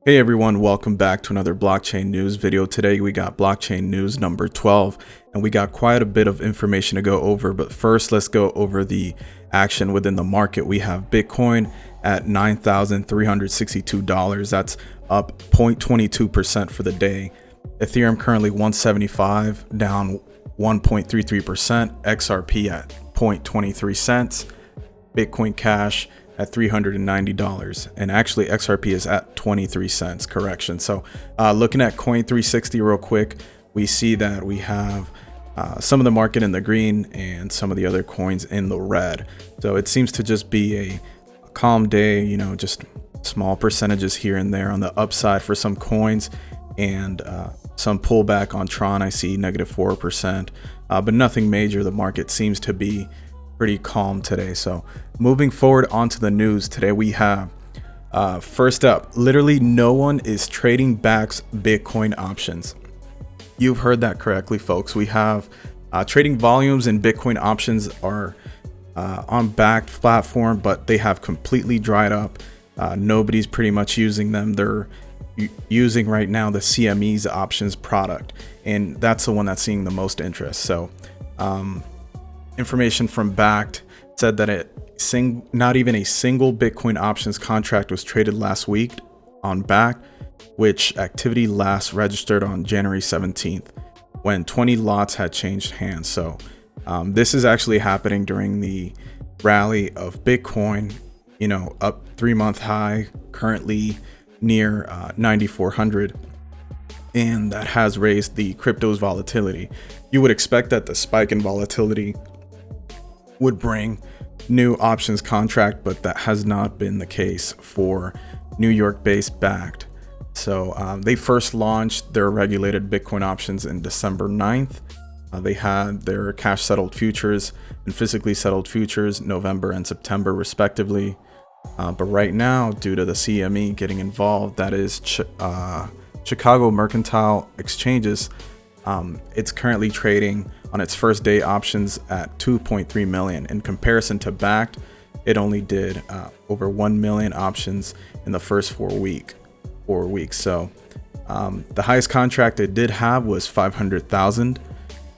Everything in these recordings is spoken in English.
Hey everyone, welcome back to another blockchain news video. Today we got blockchain news number 12 and we got quite a bit of information to go over, but first let's go over the action within the market. We have Bitcoin at $9,362. That's up 0.22% for the day. Ethereum currently 175, down 1.33%. XRP at 0.23 cents. Bitcoin Cash at $390, and actually XRP is at 23 cents, correction. So looking at Coin360 real quick, we see that we have some of the market in the green and some of the other coins in the red. So it seems to just be a calm day, you know, just small percentages here and there on the upside for some coins, and some pullback on Tron. I see -4%, but nothing major. The market seems to be pretty calm today. So moving forward onto the news today, we have first up, literally no one is trading Bakkt's Bitcoin options. You've heard that correctly, folks. We have trading volumes in Bitcoin options are on Bakkt platform, but they have completely dried up. Nobody's pretty much using them. They're using right now the CME's options product, and that's the one that's seeing the most interest. So information from Bakkt said that not even a single Bitcoin options contract was traded last week on Bakkt, which activity last registered on January 17th when 20 lots had changed hands. So this is actually happening during the rally of Bitcoin, you know, up 3-month high, currently near 9,400. And that has raised the crypto's volatility. You would expect that the spike in volatility would bring new options contract, but that has not been the case for New York-based Bakkt. So they first launched their regulated Bitcoin options in December 9th. They had their cash settled futures and physically settled futures November and September respectively. But right now, due to the CME getting involved, that is Chicago Mercantile Exchanges, it's currently trading on its first day options at 2.3 million. In comparison to Bakkt, it only did over 1 million options in the first 4 weeks. So the highest contract it did have was 500,000,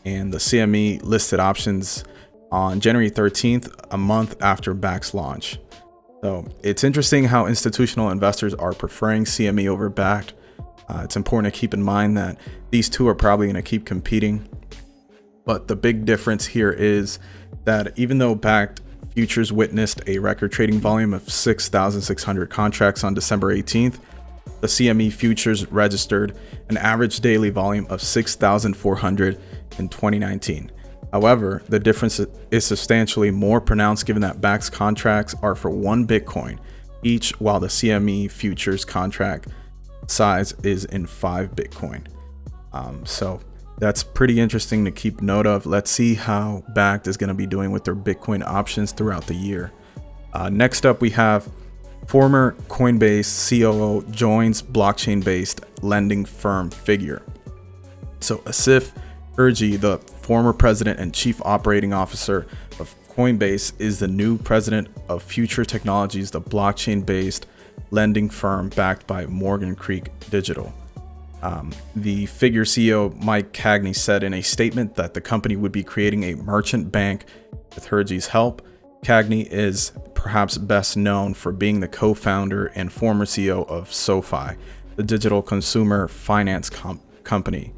and the CME listed options on January 13th, a month after Bakkt's launch. So it's interesting how institutional investors are preferring CME over Bakkt. It's important to keep in mind that these two are probably going to keep competing. But the big difference here is that even though Bakkt futures witnessed a record trading volume of 6,600 contracts on December 18th, the CME futures registered an average daily volume of 6,400 in 2019. However, the difference is substantially more pronounced given that Bakkt's contracts are for 1 Bitcoin each, while the CME futures contract size is in 5 Bitcoin. So that's pretty interesting to keep note of. Let's see how Bakkt is going to be doing with their Bitcoin options throughout the year. Next up, we have former Coinbase COO joins blockchain-based lending firm Figure. So Asif Urji, the former president and chief operating officer of Coinbase, is the new president of Future Technologies, the blockchain-based lending firm backed by Morgan Creek Digital. The Figure CEO Mike Cagney said in a statement that the company would be creating a merchant bank with Urji's help. Cagney is perhaps best known for being the co-founder and former CEO of SoFi, the digital consumer finance company.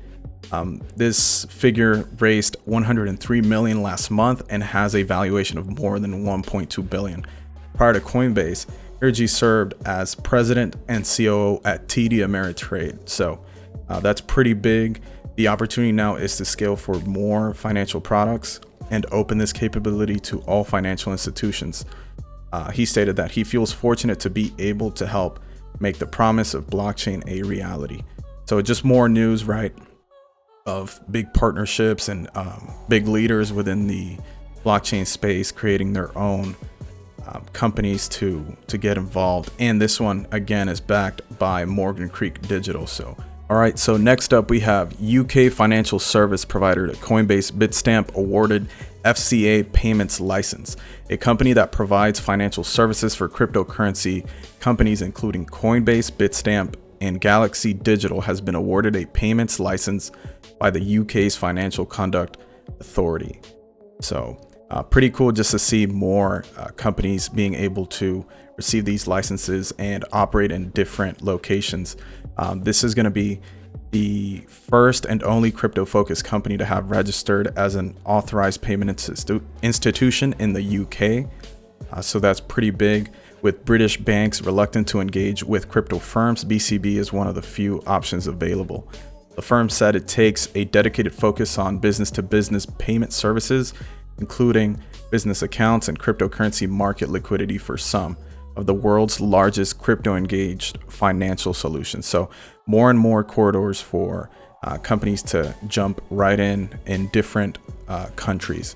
This Figure raised 103 million last month and has a valuation of more than 1.2 billion. Prior to Coinbase, Urji served as president and COO at TD Ameritrade. So that's pretty big. The opportunity now is to scale for more financial products and open this capability to all financial institutions. He stated that he feels fortunate to be able to help make the promise of blockchain a reality. So just more news, right, of big partnerships and big leaders within the blockchain space creating their own companies to get involved. And this one again is backed by Morgan Creek Digital. So All right, so next up we have UK financial service provider Coinbase Bitstamp awarded FCA payments license. A company that provides financial services for cryptocurrency companies including Coinbase, Bitstamp, and Galaxy Digital has been awarded a payments license by the UK's Financial Conduct Authority. So pretty cool just to see more companies being able to receive these licenses and operate in different locations. This is going to be the first and only crypto-focused company to have registered as an authorized payment institution in the UK. So that's pretty big. With British banks reluctant to engage with crypto firms, BCB is one of the few options available. The firm said it takes a dedicated focus on business-to-business payment services, including business accounts and cryptocurrency market liquidity for some of the world's largest crypto-engaged financial solutions. So more and more corridors for companies to jump right in different countries.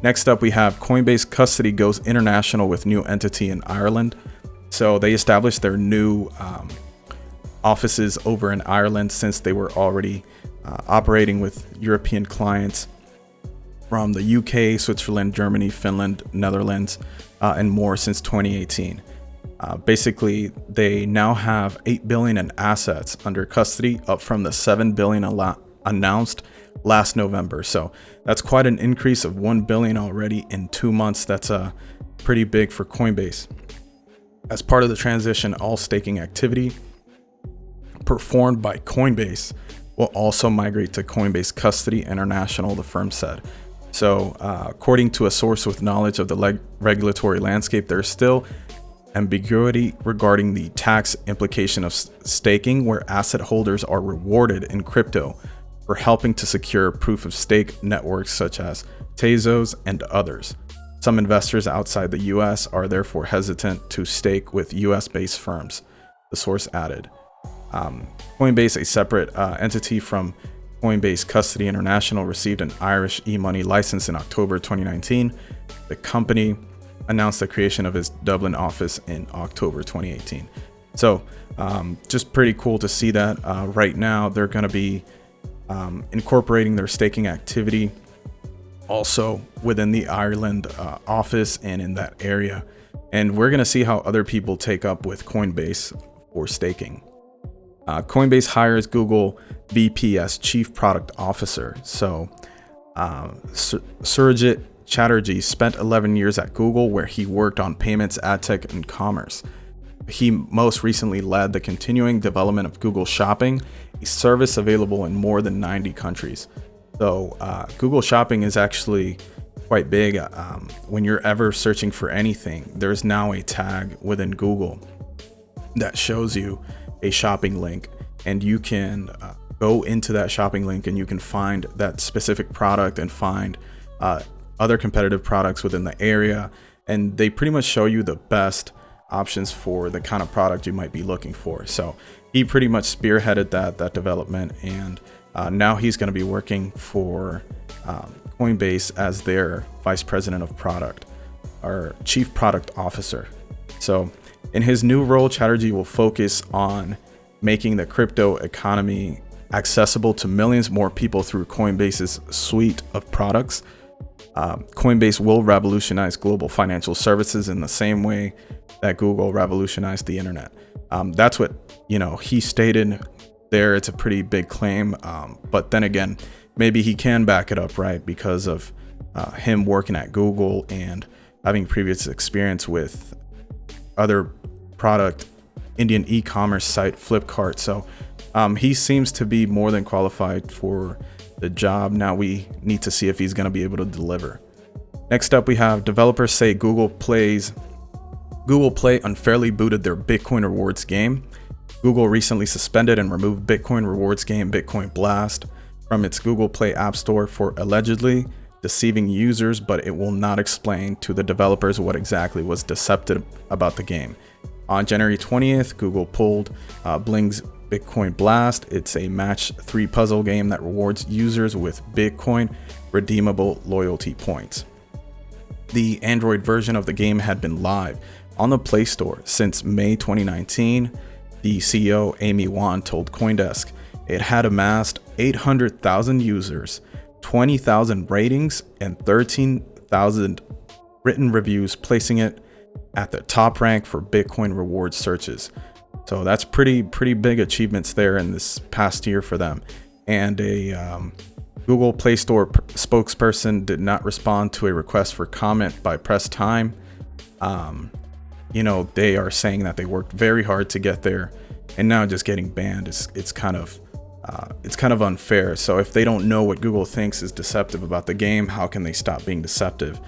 Next up, we have Coinbase Custody goes international with new entity in Ireland. So they established their new offices over in Ireland since they were already operating with European clients from the UK, Switzerland, Germany, Finland, Netherlands, and more since 2018. Basically, they now have 8 billion in assets under custody, up from the 7 billion announced last November. So that's quite an increase of 1 billion already in 2 months. That's pretty big for Coinbase. As part of the transition, all staking activity performed by Coinbase will also migrate to Coinbase Custody International, the firm said. So according to a source with knowledge of the regulatory landscape, there's still ambiguity regarding the tax implication of staking, where asset holders are rewarded in crypto for helping to secure proof of stake networks such as Tezos and others. Some investors outside the US are therefore hesitant to stake with US based firms, the source added. Coinbase, a separate entity from Coinbase Custody International, received an Irish e-money license in October 2019. The company announced the creation of its Dublin office in October 2018. So just pretty cool to see that. Right now, they're going to be incorporating their staking activity also within the Ireland office and in that area. And we're going to see how other people take up with Coinbase for staking. Coinbase hires Google VP as Chief Product Officer. So Surajit Chatterjee spent 11 years at Google, where he worked on payments, ad tech, and commerce. He most recently led the continuing development of Google Shopping, a service available in more than 90 countries. So Google Shopping is actually quite big. When you're ever searching for anything, there's now a tag within Google that shows you a shopping link, and you can go into that shopping link and you can find that specific product and find other competitive products within the area, and they pretty much show you the best options for the kind of product you might be looking for. So he pretty much spearheaded that development, and now he's going to be working for Coinbase as their vice president of product, or chief product officer. So in his new role, Chatterjee will focus on making the crypto economy accessible to millions more people through Coinbase's suite of products. Coinbase will revolutionize global financial services in the same way that Google revolutionized the internet. That's what he stated there. It's a pretty big claim, but then again, maybe he can back it up, right? Because of him working at Google and having previous experience with other product Indian e-commerce site Flipkart. So he seems to be more than qualified for the job. Now we need to see if he's going to be able to deliver. Next up, we have developers say Google Play unfairly booted their Bitcoin rewards game. Google recently suspended and removed Bitcoin rewards game Bitcoin Blast from its Google Play App Store for allegedly deceiving users, but it will not explain to the developers what exactly was deceptive about the game. On January 20th, Google pulled Bling's Bitcoin Blast. It's a match 3 puzzle game that rewards users with Bitcoin redeemable loyalty points. The Android version of the game had been live on the Play Store since May 2019. The CEO, Amy Wan, told CoinDesk, It had amassed 800,000 users, 20,000 ratings, and 13,000 written reviews, placing it at the top rank for Bitcoin reward searches. So that's pretty big achievements there in this past year for them. And a Google Play Store spokesperson did not respond to a request for comment by press time. They are saying that they worked very hard to get there, and now just getting banned it's kind of unfair. So if they don't know what Google thinks is deceptive about the game, how can they stop being deceptive?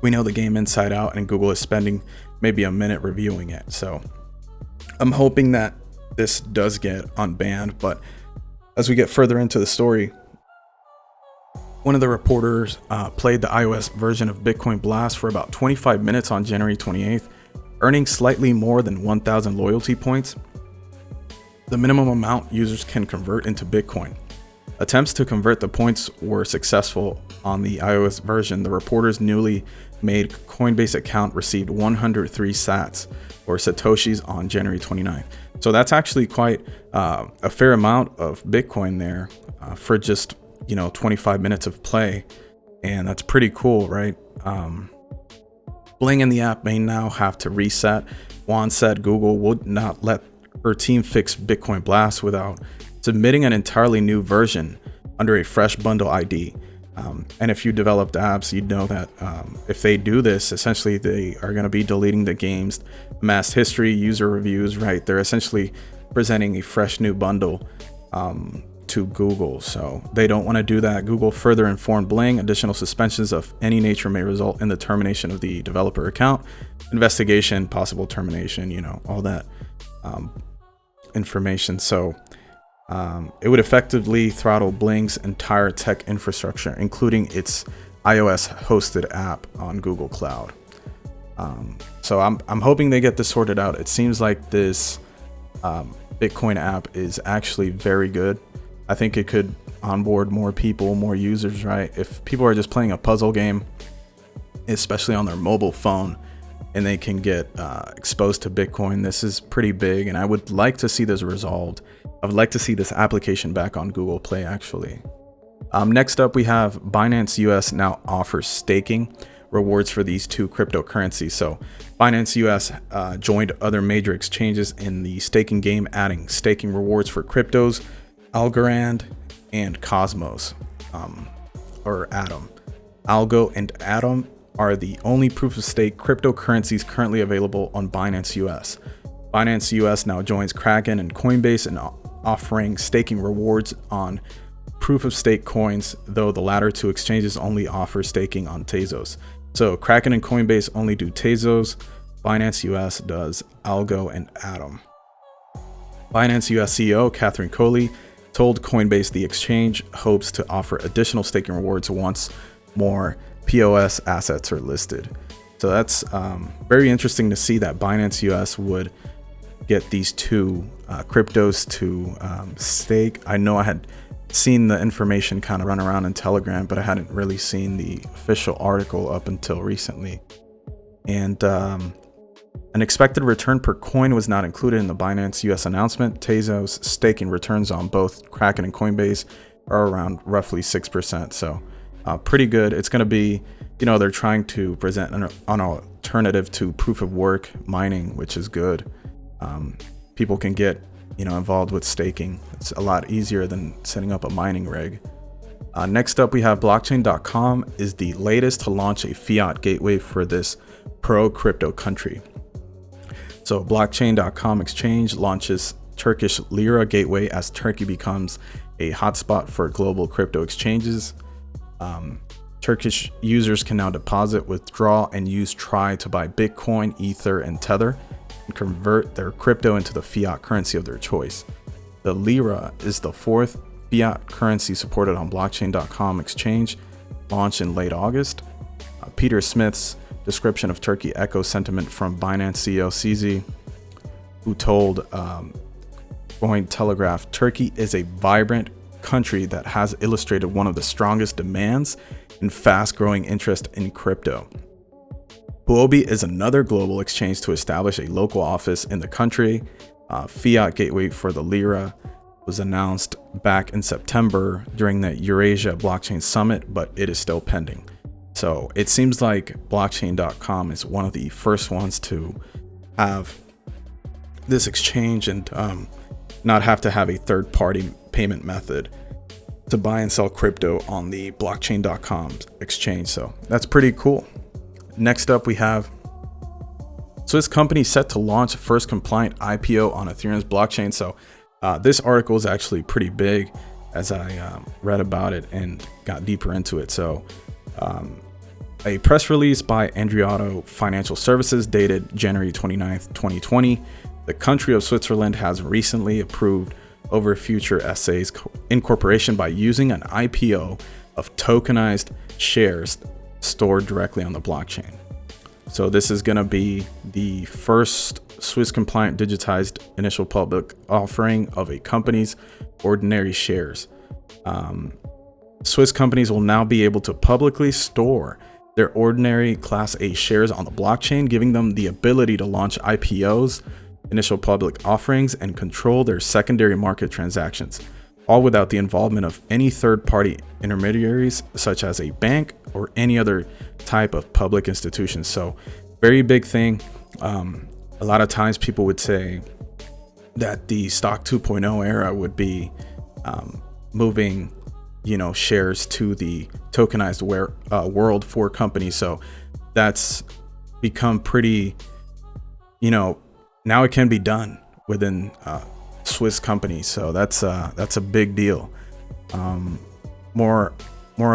We know the game inside out, and Google is spending maybe a minute reviewing it. So I'm hoping that this does get unbanned. But as we get further into the story, one of the reporters played the iOS version of Bitcoin Blast for about 25 minutes on January 28th, earning slightly more than 1,000 loyalty points, the minimum amount users can convert into Bitcoin. Attempts to convert the points were successful on the iOS version. The reporter's newly made Coinbase account received 103 sats or satoshis on January 29th. So that's actually quite a fair amount of Bitcoin there for just 25 minutes of play, and that's pretty cool, right? Bling in the app may now have to reset. Juan said Google would not let her team fix Bitcoin Blast without submitting an entirely new version under a fresh bundle ID. And if you developed apps, you'd know that if they do this, essentially they are going to be deleting the game's amassed history, user reviews, right? They're essentially presenting a fresh new bundle to Google. So they don't want to do that. Google further informed Bling additional suspensions of any nature may result in the termination of the developer account, investigation, possible termination, all that information. So it would effectively throttle Bling's entire tech infrastructure, including its iOS hosted app on Google Cloud. So I'm hoping they get this sorted out. It seems like this Bitcoin app is actually very good. I think it could onboard more people, more users, right? If people are just playing a puzzle game, especially on their mobile phone, and they can get exposed to Bitcoin, this is pretty big, and I would like to see this resolved. I would like to see this application back on Google Play, actually. Next up, we have Binance US now offers staking rewards for these two cryptocurrencies. So Binance US joined other major exchanges in the staking game, adding staking rewards for cryptos, Algorand and Cosmos, or Atom. Algo and Atom are the only proof-of-stake cryptocurrencies currently available on Binance US. Binance US now joins Kraken and Coinbase in offering staking rewards on proof-of-stake coins, though the latter two exchanges only offer staking on Tezos. So Kraken and Coinbase only do Tezos, Binance US does Algo and Atom. Binance US CEO Catherine Coley told Coinbase the exchange hopes to offer additional staking rewards once more POS assets are listed. So that's very interesting to see that Binance US would get these two cryptos to stake. I know I had seen the information kind of run around in Telegram, but I hadn't really seen the official article up until recently. And an expected return per coin was not included in the Binance US announcement. Tezos staking returns on both Kraken and Coinbase are around roughly 6%. So pretty good. It's going to be, they're trying to present an alternative to proof of work mining, which is good. People can get, involved with staking. It's a lot easier than setting up a mining rig. Next up, we have blockchain.com is the latest to launch a fiat gateway for this pro-crypto country. So blockchain.com exchange launches Turkish lira gateway as Turkey becomes a hotspot for global crypto exchanges. Turkish users can now deposit, withdraw, and use Try to buy Bitcoin, Ether, and Tether, and convert their crypto into the fiat currency of their choice. The lira is the fourth fiat currency supported on blockchain.com exchange, launched in late August. Peter Smith's description of Turkey echoes sentiment from Binance CEO CZ, who told Cointelegraph, Turkey is a vibrant country that has illustrated one of the strongest demands and fast-growing interest in crypto. Huobi is another global exchange to establish a local office in the country, fiat gateway for the lira, was announced back in September during the Eurasia Blockchain Summit, but it is still pending. So it seems like blockchain.com is one of the first ones to have this exchange and not have to have a third-party payment method to buy and sell crypto on the blockchain.com exchange. So that's pretty cool. Next up, we have Swiss company set to launch first compliant IPO on Ethereum's blockchain. So this article is actually pretty big as I read about it and got deeper into it. So a press release by Andriotto Financial Services dated January 29th, 2020. The country of Switzerland has recently approved over future SA's incorporation by using an IPO of tokenized shares stored directly on the blockchain. So this is going to be the first Swiss compliant digitized initial public offering of a company's ordinary shares. Swiss companies will now be able to publicly store their ordinary Class A shares on the blockchain, giving them the ability to launch IPOs, initial public offerings, and control their secondary market transactions, all without the involvement of any third-party intermediaries such as a bank or any other type of public institution. So very big thing. A lot of times people would say that the stock 2.0 era would be moving shares to the tokenized world for companies. So that's become pretty, now it can be done within Swiss companies. So that's a big deal. More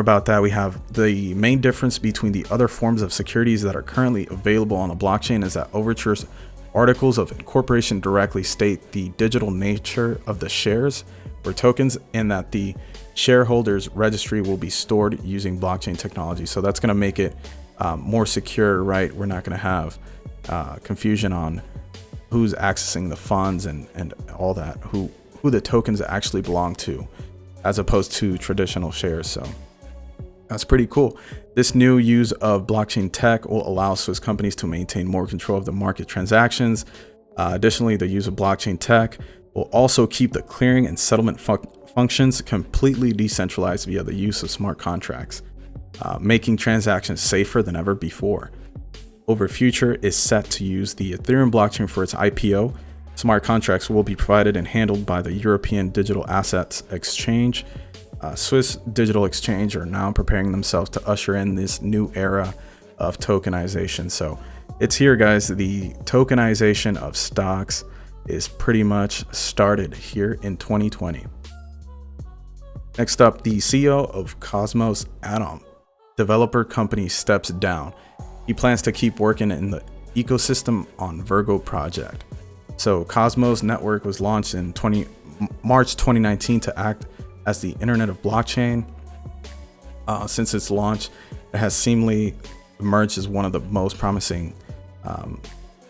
about that. We have the main difference between the other forms of securities that are currently available on the blockchain is that Overture's articles of incorporation directly state the digital nature of the shares or tokens, and that the shareholders registry will be stored using blockchain technology. So that's going to make it more secure, right? We're not going to have confusion on who's accessing the funds and all that, who the tokens actually belong to, as opposed to traditional shares. So that's pretty cool. This new use of blockchain tech will allow Swiss companies to maintain more control of the market transactions. Additionally, the use of blockchain tech will also keep the clearing and settlement functions completely decentralized via the use of smart contracts, making transactions safer than ever before. Overfuture is set to use the Ethereum blockchain for its IPO. Smart contracts will be provided and handled by the European Digital Assets Exchange. Swiss Digital Exchange are now preparing themselves to usher in this new era of tokenization. So it's here, guys. The tokenization of stocks is pretty much started here in 2020. Next up, the CEO of Cosmos Atom developer company steps down. He plans to keep working in the ecosystem on Virgo project. So Cosmos Network was launched in March 2019 to act as the Internet of Blockchain. Since its launch, it has seemingly emerged as one of the most promising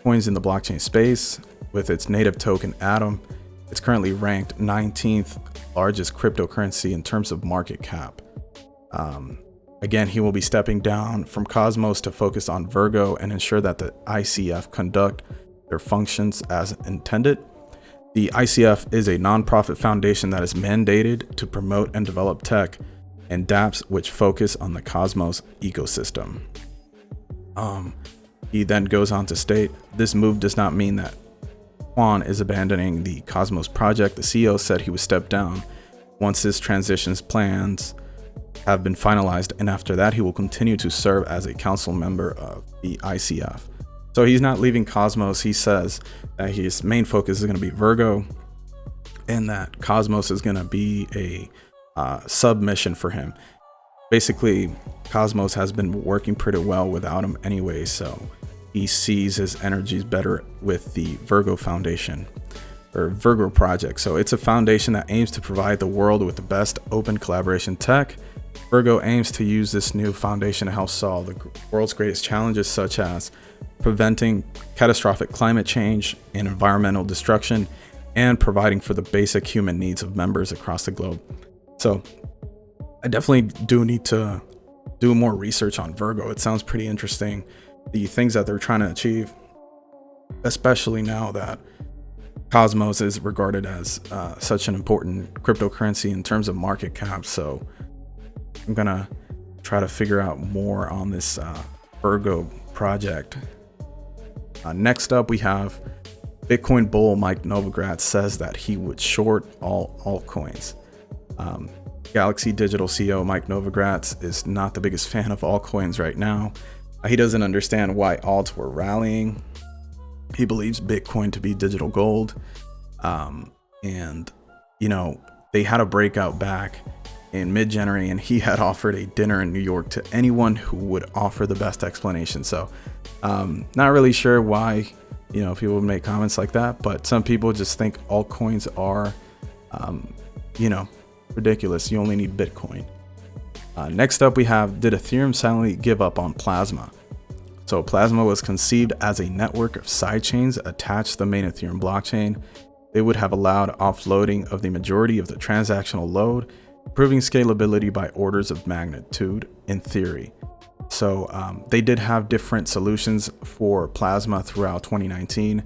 coins in the blockchain space. With its native token Atom, it's currently ranked 19th largest cryptocurrency in terms of market cap. Again, he will be stepping down from Cosmos to focus on Virgo and ensure that the ICF conduct their functions as intended. The ICF is a nonprofit foundation that is mandated to promote and develop tech and dApps which focus on the Cosmos ecosystem. He then goes on to state, this move does not mean that Juan is abandoning the Cosmos project. The CEO said he would step down once his transitions plans have been finalized, and after that he will continue to serve as a council member of the ICF. So he's not leaving Cosmos. He says that his main focus is going to be Virgo, and that Cosmos is going to be a submission for him. Basically, Cosmos has been working pretty well without him anyway, so he sees his energies better with the Virgo Foundation or Virgo project. So it's a foundation that aims to provide the world with the best open collaboration tech. Virgo aims to use this new foundation to help solve the world's greatest challenges, such as preventing catastrophic climate change and environmental destruction, and providing for the basic human needs of members across the globe. So I definitely do need to do more research on Virgo. It sounds pretty interesting, the things that they're trying to achieve, especially now that Cosmos is regarded as such an important cryptocurrency in terms of market cap. So I'm gonna try to figure out more on this Virgo project. Next up, we have Bitcoin bull Mike Novogratz says that he would short all altcoins. Galaxy Digital CEO Mike Novogratz is not the biggest fan of altcoins right now. He doesn't understand why alts were rallying. He believes Bitcoin to be digital gold. And, you know, they had a breakout back in mid-January, and he had offered a dinner in New York to anyone who would offer the best explanation. So not really sure why, you know, people would make comments like that, but some people just think altcoins are, you know, ridiculous. You only need Bitcoin. Next up, we have, did Ethereum silently give up on Plasma? So Plasma was conceived as a network of sidechains attached to the main Ethereum blockchain. They would have allowed offloading of the majority of the transactional load, improving scalability by orders of magnitude in theory. So they did have different solutions for Plasma throughout 2019.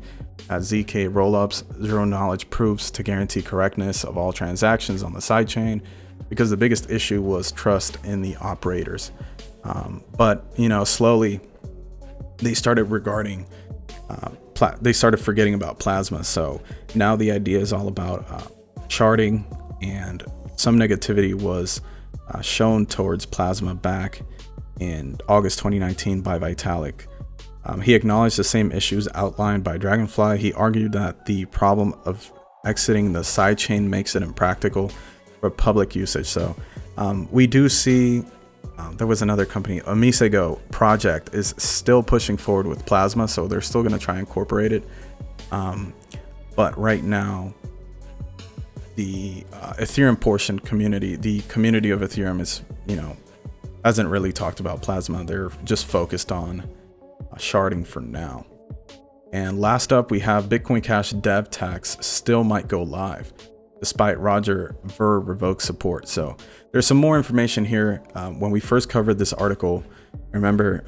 As ZK rollups, zero knowledge proofs to guarantee correctness of all transactions on the sidechain, because the biggest issue was trust in the operators. But, you know, slowly they started they started forgetting about Plasma. So now the idea is all about sharding, and some negativity was shown towards Plasma back in August 2019 by Vitalik. He acknowledged the same issues outlined by Dragonfly. He argued that the problem of exiting the sidechain makes it impractical for public usage. So we do see there was another company, Amisego project, is still pushing forward with Plasma, so they're still going to try and incorporate it. But right now, the Ethereum portion community, the community of Ethereum is, you know, hasn't really talked about Plasma. They're just focused on sharding for now. And last up, we have Bitcoin Cash dev tax still might go live despite Roger Ver revoked support. So there's some more information here. When we first covered this article, remember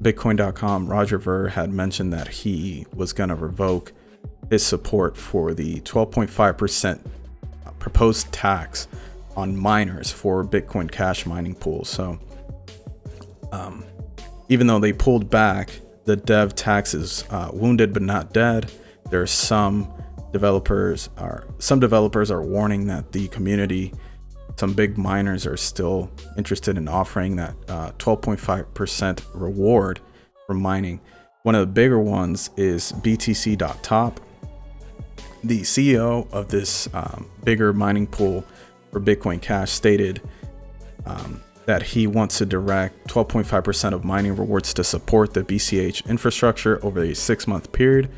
Bitcoin.com, Roger Ver had mentioned that he was going to revoke his support for the 12.5% proposed tax on miners for Bitcoin Cash mining pools. So even though they pulled back, the dev tax is wounded but not dead. There's some developers are warning that the community, some big miners, are still interested in offering that 12.5% reward for mining. One of the bigger ones is BTC.top. The CEO of this bigger mining pool for Bitcoin Cash stated that he wants to direct 12.5% of mining rewards to support the BCH infrastructure over a 6-month period.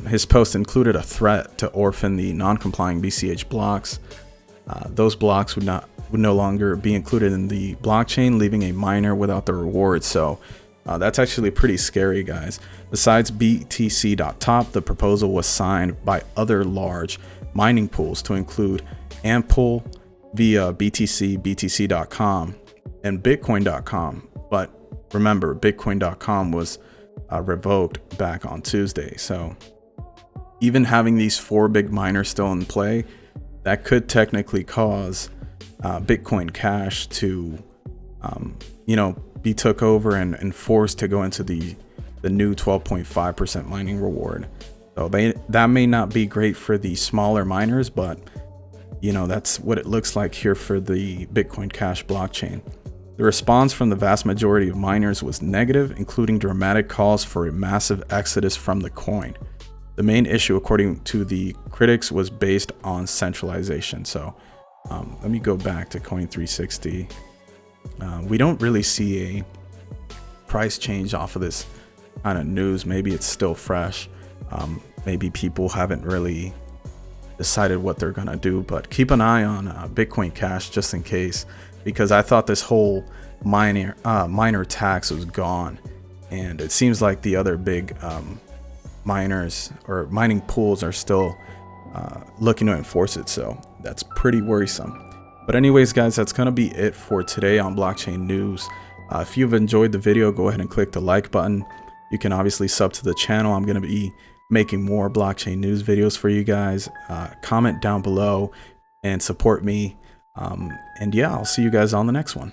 His post included a threat to orphan the non-complying BCH blocks. Those blocks would no longer be included in the blockchain, leaving a miner without the reward. So that's actually pretty scary, guys. Besides BTC.top, the proposal was signed by other large mining pools to include Ampool via BTC, BTC.com, and Bitcoin.com. But remember, Bitcoin.com was revoked back on Tuesday. So even having these 4 big miners still in play, that could technically cause Bitcoin Cash to, you know, be took over and forced to go into the new 12.5% mining reward. So that may not be great for the smaller miners, but you know, that's what it looks like here for the Bitcoin Cash blockchain. The response from the vast majority of miners was negative, including dramatic calls for a massive exodus from the coin. The main issue, according to the critics, was based on centralization. So let me go back to Coin360. We don't really see a price change off of this kind of news. Maybe it's still fresh. Maybe people haven't really decided what they're gonna do, but keep an eye on Bitcoin Cash just in case, because I thought this whole miner tax was gone, and it seems like the other big miners or mining pools are still looking to enforce it. So that's pretty worrisome. But anyways, guys, that's gonna be it for today on Blockchain News. If you've enjoyed the video, go ahead and click the like button. You can obviously sub to the channel. I'm gonna be making more blockchain news videos for you guys. Comment down below and support me. And yeah, I'll see you guys on the next one.